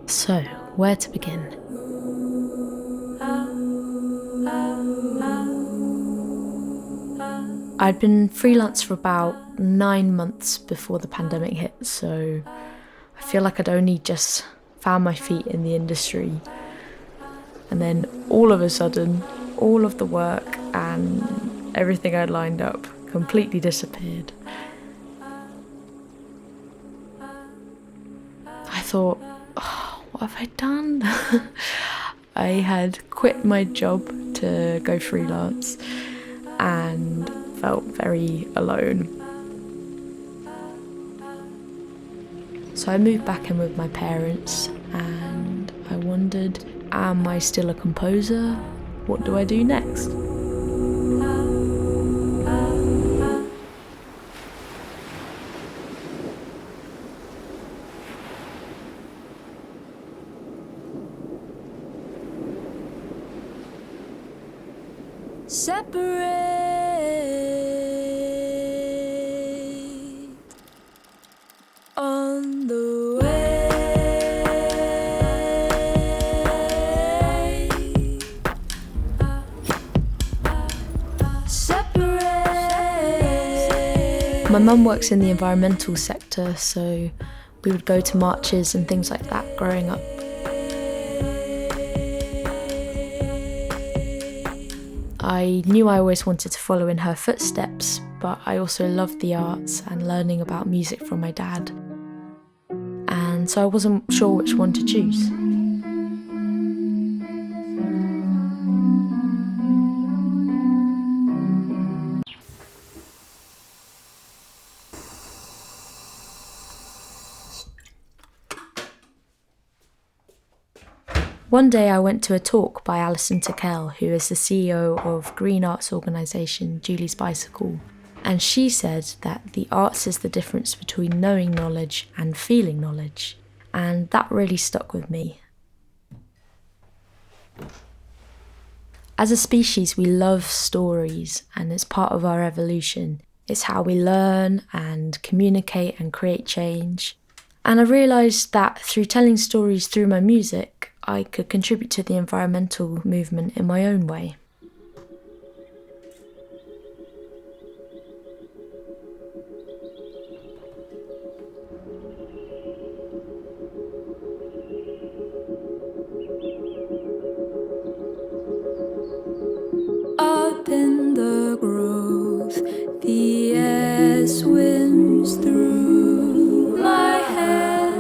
So, where to begin? I'd been freelance for about 9 months before the pandemic hit, so I feel like I'd only just found my feet in the industry. And then all of a sudden, all of the work and everything I'd lined up completely disappeared. I thought, oh, what have I done? I had quit my job to go freelance and felt very alone. So I moved back in with my parents and I wondered, am I still a composer? What do I do next? Separate on the way. Separate. My mum works in the environmental sector, so we would go to marches and things like that growing up. I knew I always wanted to follow in her footsteps, but I also loved the arts and learning about music from my dad. And so I wasn't sure which one to choose. One day I went to a talk by Alison Tickell, who is the CEO of green arts organisation Julie's Bicycle, and she said that the arts is the difference between knowing knowledge and feeling knowledge, and that really stuck with me. As a species, we love stories, and it's part of our evolution. It's how we learn and communicate and create change. And I realised that through telling stories through my music, I could contribute to the environmental movement in my own way. Up in the grove, the air swims through my hair,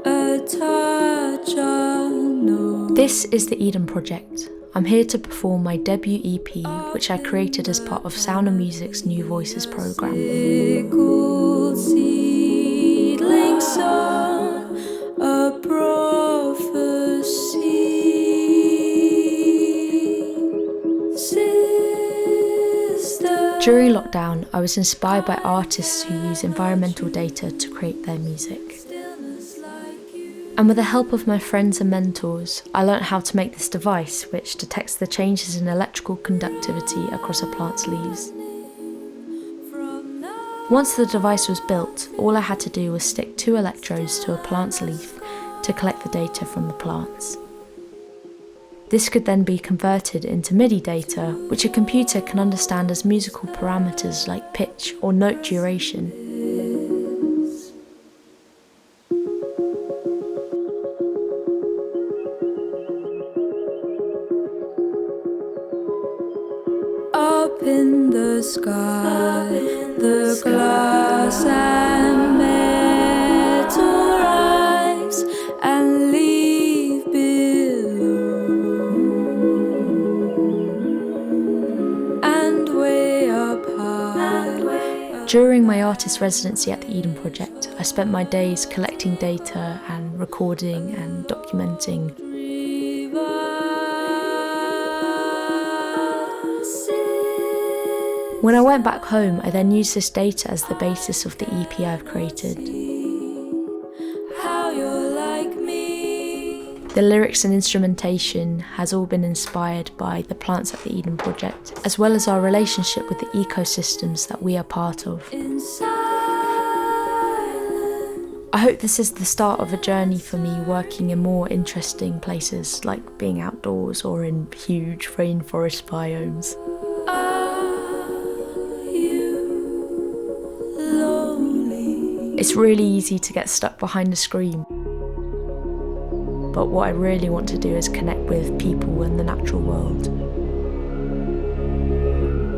a touch of no. This is the Eden Project. I'm here to perform my debut EP, which I created as part of Sound and Music's New Voices programme. Pickled seedling son, a prophecy. During lockdown, I was inspired by artists who use environmental data to create their music. And with the help of my friends and mentors, I learnt how to make this device which detects the changes in electrical conductivity across a plant's leaves. Once the device was built, all I had to do was stick 2 electrodes to a plant's leaf to collect the data from the plants. This could then be converted into MIDI data, which a computer can understand as musical parameters like pitch or note duration. Up in the sky, the glass and metal rise and leave below. And way up high. During my artist residency at the Eden Project, I spent my days collecting data and recording and documenting. When I went back home, I then used this data as the basis of the EP I've created. The lyrics and instrumentation has all been inspired by the plants at the Eden Project, as well as our relationship with the ecosystems that we are part of. I hope this is the start of a journey for me working in more interesting places, like being outdoors or in huge rainforest biomes. It's really easy to get stuck behind a screen. But what I really want to do is connect with people and the natural world.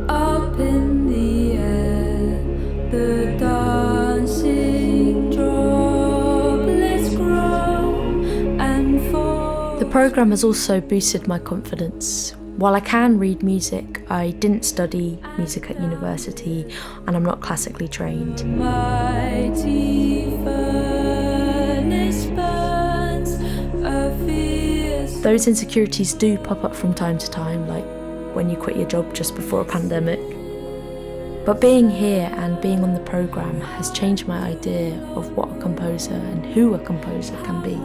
Up in the air, the dancing droplets grow and fall. The programme has also boosted my confidence. While I can read music, I didn't study music at university and I'm not classically trained. Mighty furnace burns a fierce. Those insecurities do pop up from time to time, like when you quit your job just before a pandemic. But being here and being on the programme has changed my idea of what a composer and who a composer can be.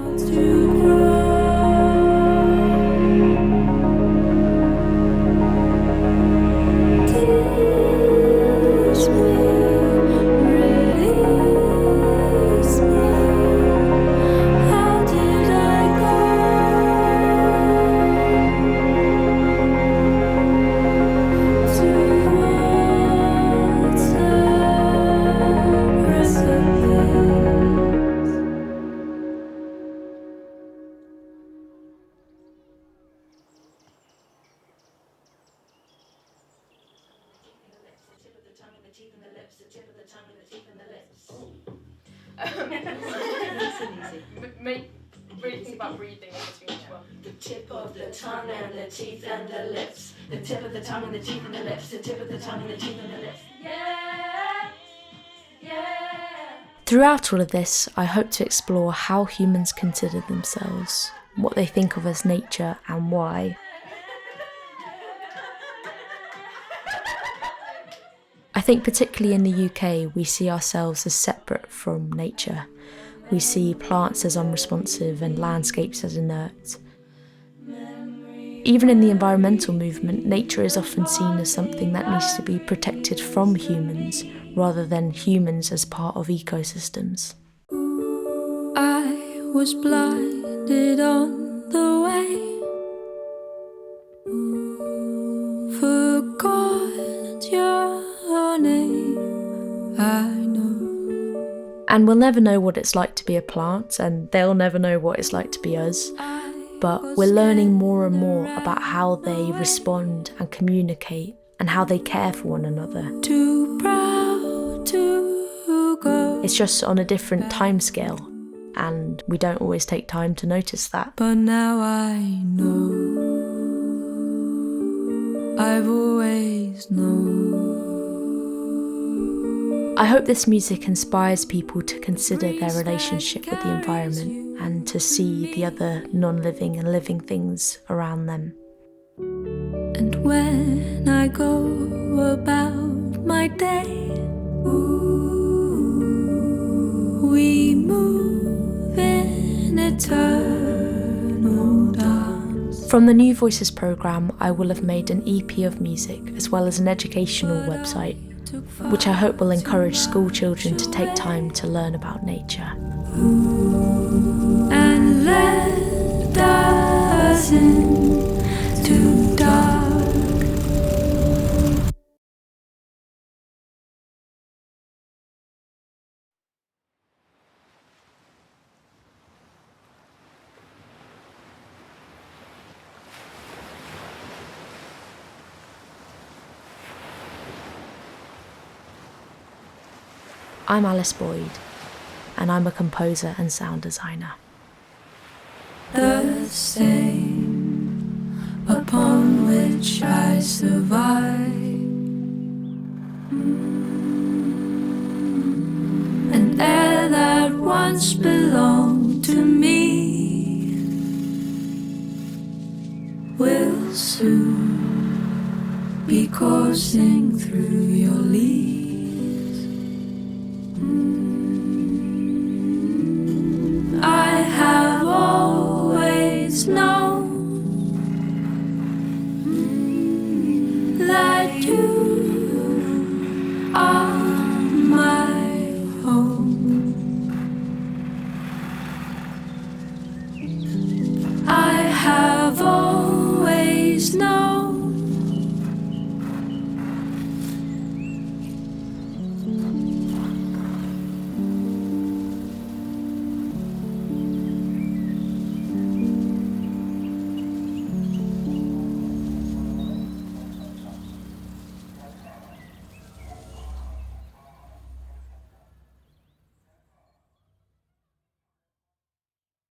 Really think about breathing in between each one. The tip of the tongue and the teeth and the lips. The tip of the tongue and the teeth and the lips. The tip of the tongue and the teeth and the lips. Yeah, yeah. Throughout all of this, I hope to explore how humans consider themselves, what they think of as nature and why. I think particularly in the UK, we see ourselves as separate from nature. We see plants as unresponsive and landscapes as inert. Even in the environmental movement, nature is often seen as something that needs to be protected from humans, rather than humans as part of ecosystems. I was blinded on the way, forgot your name, I know. And we'll never know what it's like to be a plant, and they'll never know what it's like to be us. But we're learning more and more about how they respond and communicate and how they care for one another. Too proud to go. It's just on a different timescale, and we don't always take time to notice that. But now I know, I've always known. I hope this music inspires people to consider their relationship with the environment and to see the other non-living and living things around them. And when I go about my day, we move in eternal dance. From the New Voices programme, I will have made an EP of music as well as an educational website, which I hope will encourage school children to take time to learn about nature. And let us into dark. I'm Alice Boyd, and I'm a composer and sound designer. The same upon which I survive, and air that once belonged to me will soon be coursing through your leaves.